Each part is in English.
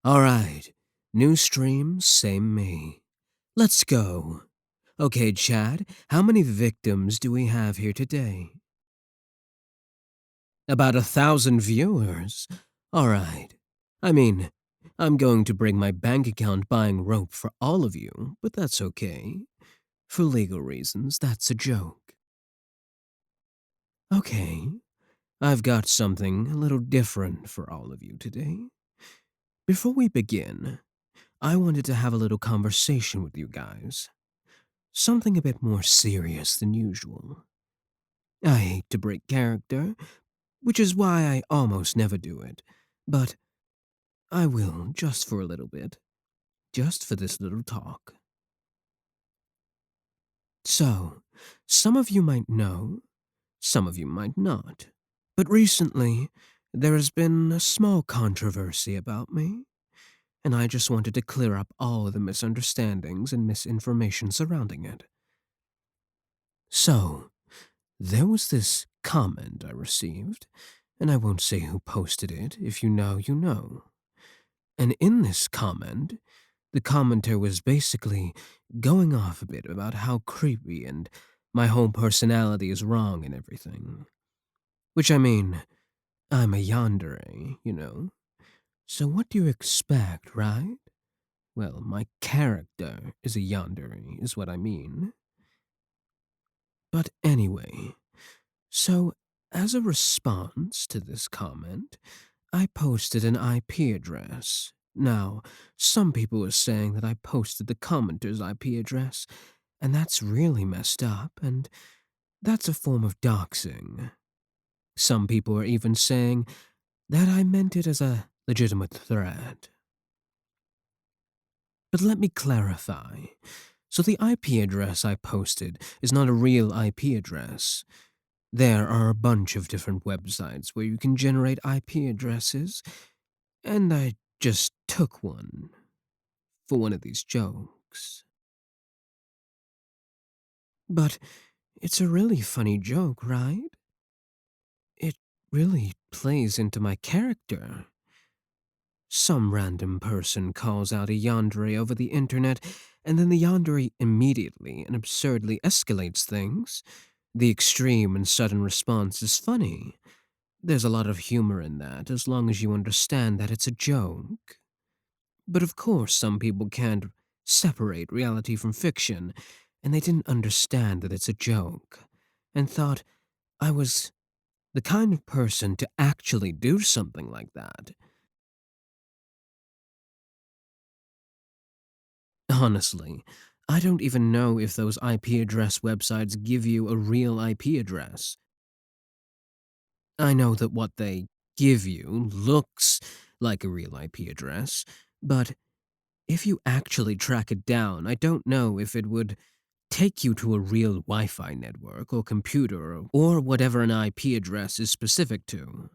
Alright, new stream, same me. Let's go. Okay, Chad, how many victims do we have here today? About 1,000 viewers. Alright. I mean, I'm going to bring my bank account buying rope for all of you, but that's okay. For legal reasons, that's a joke. Okay, I've got something a little different for all of you today. Before we begin, I wanted to have a little conversation with you guys. Something a bit more serious than usual. I hate to break character, which is why I almost never do it, but I will just for a little bit. Just for this little talk. So, some of you might know, some of you might not. But recently, there has been a small controversy about me, and I just wanted to clear up all the misunderstandings and misinformation surrounding it. So, there was this comment I received, and I won't say who posted it. If you know, you know. And in this comment, the commenter was basically going off a bit about how creepy and my whole personality is wrong and everything. Which I mean, I'm a yandere, you know? So what do you expect, right? Well, my character is a yandere, is what I mean. But anyway, so as a response to this comment, I posted an IP address. Now, some people are saying that I posted the commenter's IP address, and that's really messed up, and that's a form of doxing. Some people are even saying that I meant it as a legitimate threat. But let me clarify. So the IP address I posted is not a real IP address. There are a bunch of different websites where you can generate IP addresses, and I just took one for one of these jokes. But it's a really funny joke, right? It really plays into my character. Some random person calls out a yandere over the internet, and then the yandere immediately and absurdly escalates things. The extreme and sudden response is funny. There's a lot of humor in that, as long as you understand that it's a joke. But of course, some people can't separate reality from fiction, and they didn't understand that it's a joke, and thought I was the kind of person to actually do something like that. Honestly, I don't even know if those IP address websites give you a real IP address. I know that what they give you looks like a real IP address, but if you actually track it down, I don't know if it would take you to a real Wi-Fi network or computer or whatever an IP address is specific to.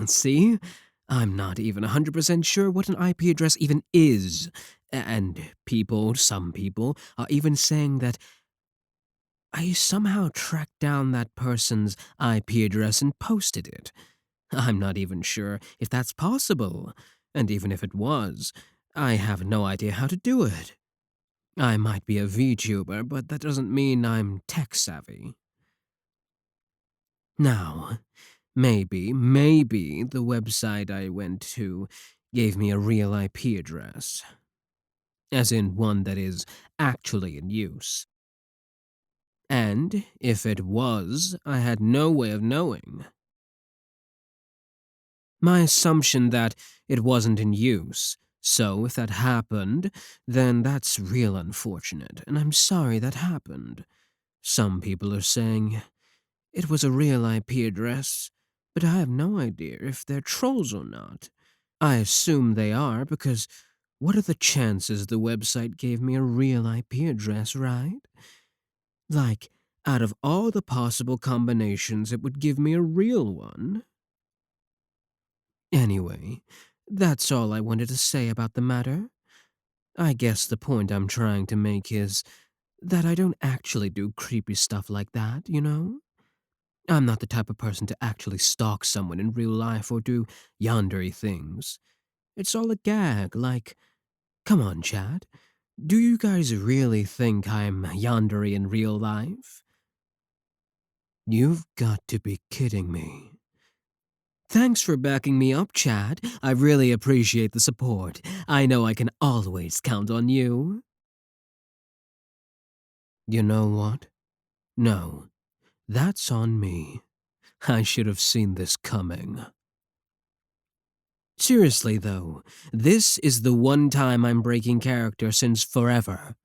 See? I'm not even 100% sure what an IP address even is. And some people, are even saying that I somehow tracked down that person's IP address and posted it. I'm not even sure if that's possible. And even if it was, I have no idea how to do it. I might be a VTuber, but that doesn't mean I'm tech savvy. Now, maybe the website I went to gave me a real IP address, as in one that is actually in use. And if it was, I had no way of knowing. My assumption that it wasn't in use, so if that happened, then that's real unfortunate, and I'm sorry that happened. Some people are saying it was a real IP address, but I have no idea if they're trolls or not. I assume they are because what are the chances the website gave me a real IP address, right? Like, out of all the possible combinations, it would give me a real one. Anyway, that's all I wanted to say about the matter. I guess the point I'm trying to make is that I don't actually do creepy stuff like that, you know? I'm not the type of person to actually stalk someone in real life or do yandere things. It's all a gag, like, come on, Chad. Do you guys really think I'm Yandere in real life? You've got to be kidding me. Thanks for backing me up, Chad. I really appreciate the support. I know I can always count on you. You know what? No, that's on me. I should have seen this coming. Seriously, though, this is the one time I'm breaking character since forever.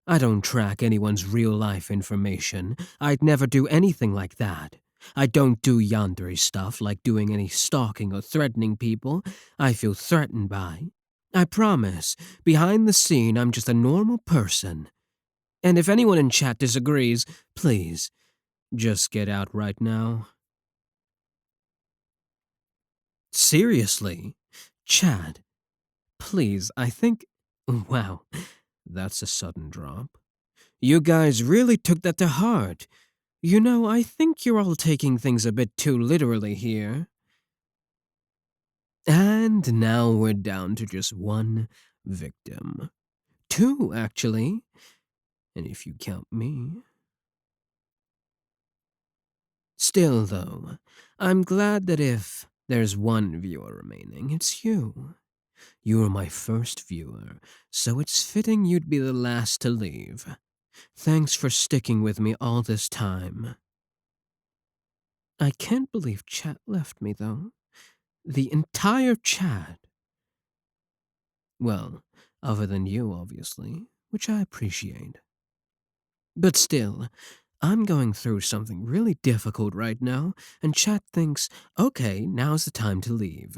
I don't track anyone's real-life information. I'd never do anything like that. I don't do yandere stuff like doing any stalking or threatening people I feel threatened by. I promise, behind the scene I'm just a normal person. And if anyone in chat disagrees, please, just get out right now. Seriously? Chad, please, I think… Wow, that's a sudden drop. You guys really took that to heart. You know, I think you're all taking things a bit too literally here. And now we're down to just one victim. Two, actually. And if you count me. Still, though, I'm glad that if there's one viewer remaining, it's you. You were my first viewer, so it's fitting you'd be the last to leave. Thanks for sticking with me all this time. I can't believe chat left me, though. The entire chat. Well, other than you, obviously, which I appreciate. But still, I'm going through something really difficult right now, and chat thinks, okay, now's the time to leave.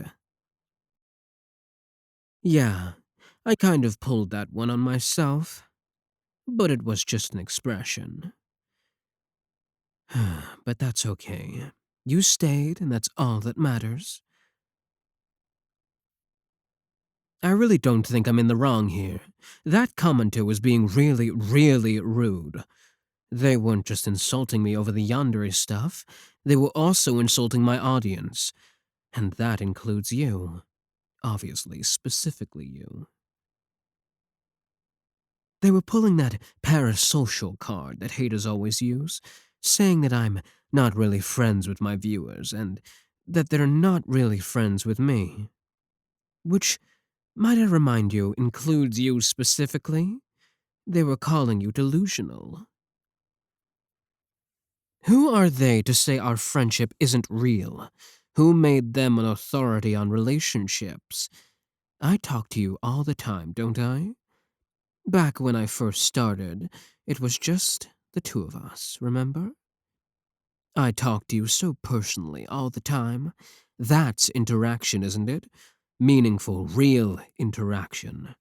Yeah, I kind of pulled that one on myself, but it was just an expression. But that's okay. You stayed, and that's all that matters. I really don't think I'm in the wrong here. That commenter was being really, really rude. They weren't just insulting me over the yandere stuff, they were also insulting my audience. And that includes you. Obviously, specifically you. They were pulling that parasocial card that haters always use, saying that I'm not really friends with my viewers and that they're not really friends with me. Which, might I remind you, includes you specifically? They were calling you delusional. Who are they to say our friendship isn't real? Who made them an authority on relationships? I talk to you all the time, don't I? Back when I first started, it was just the two of us, remember? I talk to you so personally all the time. That's interaction, isn't it? Meaningful, real interaction.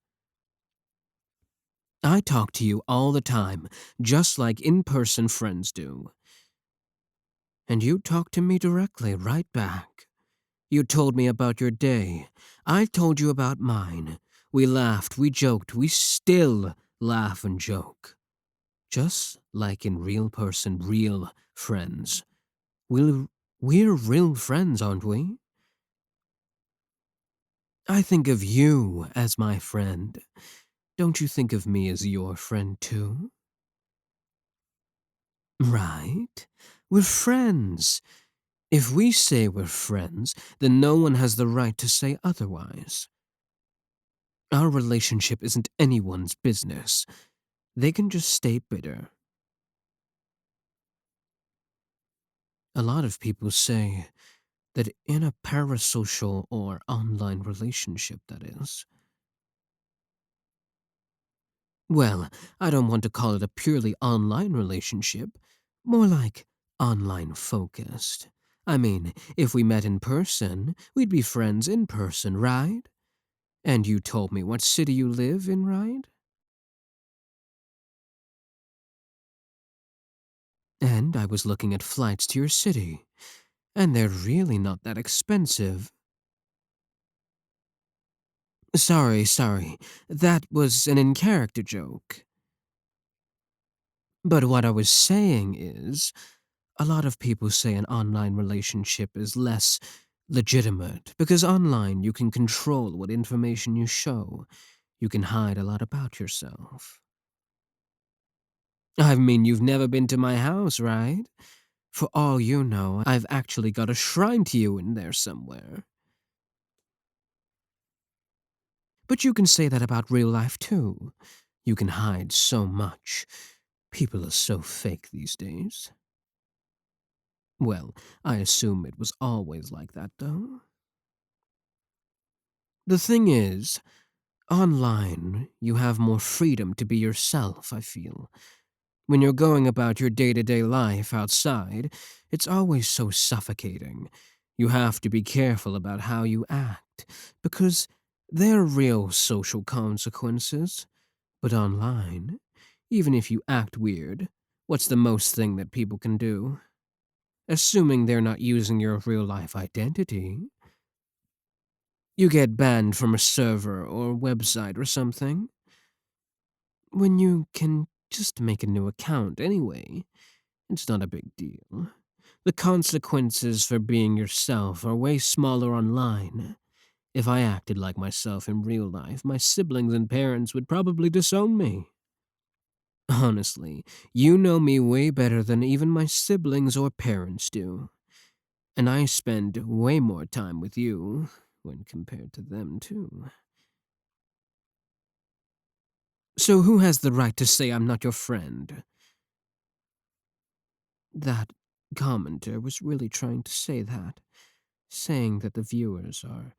I talk to you all the time, just like in-person friends do. And you talk to me directly right back. You told me about your day. I told you about mine. We laughed, we joked, we still laugh and joke. Just like in real person, real friends. We're real friends, aren't we? I think of you as my friend. Don't you think of me as your friend too? Right. We're friends. If we say we're friends, then no one has the right to say otherwise. Our relationship isn't anyone's business. They can just stay bitter. A lot of people say that in a parasocial or online relationship, that is. Well, I don't want to call it a purely online relationship, more like online focused. I mean, if we met in person, we'd be friends in person, right? And you told me what city you live in, right? And I was looking at flights to your city, and they're really not that expensive. Sorry, that was an in-character joke. But what I was saying is, a lot of people say an online relationship is less legitimate, because online you can control what information you show. You can hide a lot about yourself. I mean, you've never been to my house, right? For all you know, I've actually got a shrine to you in there somewhere. But you can say that about real life too. You can hide so much. People are so fake these days. Well, I assume it was always like that, though. The thing is, online, you have more freedom to be yourself, I feel. When you're going about your day to day life outside, it's always so suffocating. You have to be careful about how you act, because there are real social consequences. But online, even if you act weird, what's the most thing that people can do? Assuming they're not using your real life identity. You get banned from a server or website or something, when you can just make a new account anyway. It's not a big deal. The consequences for being yourself are way smaller online. If I acted like myself in real life, my siblings and parents would probably disown me. Honestly, you know me way better than even my siblings or parents do. And I spend way more time with you when compared to them, too. So who has the right to say I'm not your friend? That commenter was really trying to say that, saying that the viewers are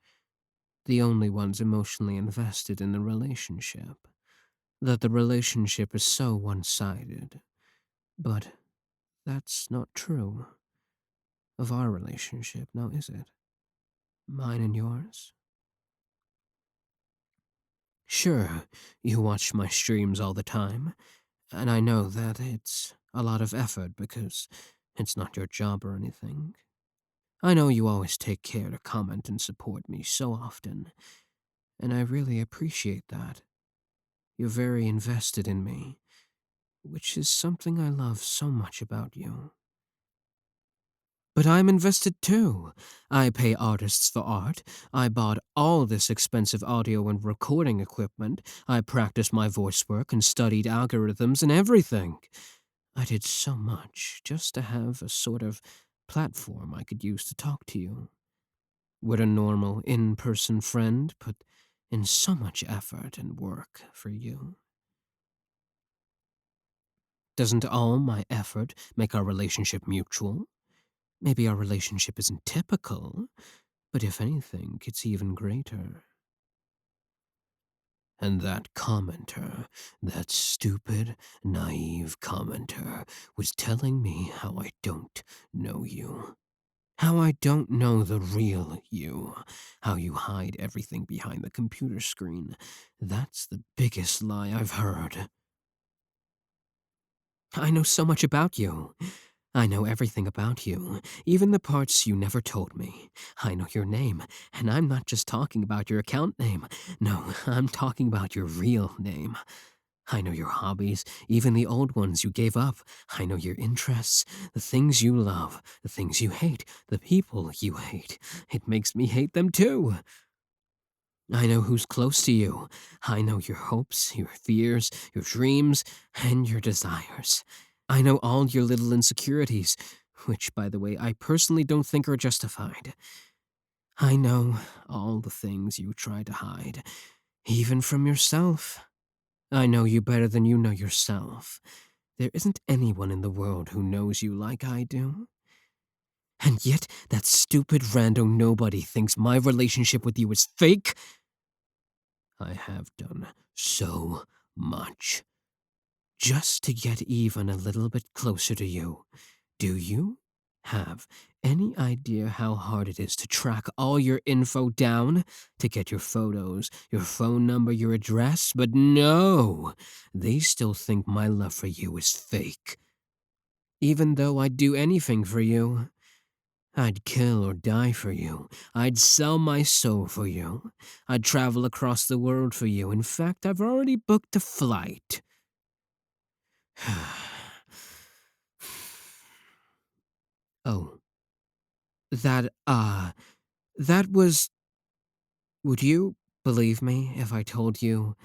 the only ones emotionally invested in the relationship, that the relationship is so one sided. But that's not true of our relationship, now is it? Mine and yours? Sure, you watch my streams all the time, and I know that it's a lot of effort because it's not your job or anything. I know you always take care to comment and support me so often, and I really appreciate that. You're very invested in me, which is something I love so much about you. But I'm invested too. I pay artists for art. I bought all this expensive audio and recording equipment. I practiced my voice work and studied algorithms and everything. I did so much just to have a sort of platform I could use to talk to you. Would a normal, in person friend put in so much effort and work for you? Doesn't all my effort make our relationship mutual? Maybe our relationship isn't typical, but if anything, it's even greater. And that commenter, that stupid, naive commenter, was telling me how I don't know you. How I don't know the real you. How you hide everything behind the computer screen. That's the biggest lie I've heard. I know so much about you. I know everything about you, even the parts you never told me. I know your name, and I'm not just talking about your account name. No, I'm talking about your real name. I know your hobbies, even the old ones you gave up. I know your interests, the things you love, the things you hate, the people you hate. It makes me hate them too. I know who's close to you. I know your hopes, your fears, your dreams, and your desires. I know all your little insecurities, which, by the way, I personally don't think are justified. I know all the things you try to hide, even from yourself. I know you better than you know yourself. There isn't anyone in the world who knows you like I do. And yet, that stupid rando nobody thinks my relationship with you is fake. I have done so much just to get even a little bit closer to you. Do you have any idea how hard it is to track all your info down, to get your photos, your phone number, your address? But no, they still think my love for you is fake. Even though I'd do anything for you. I'd kill or die for you. I'd sell my soul for you. I'd travel across the world for you. In fact, I've already booked a flight. Oh, that, That was. Would you believe me if I told you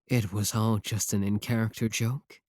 it was all just an in character joke?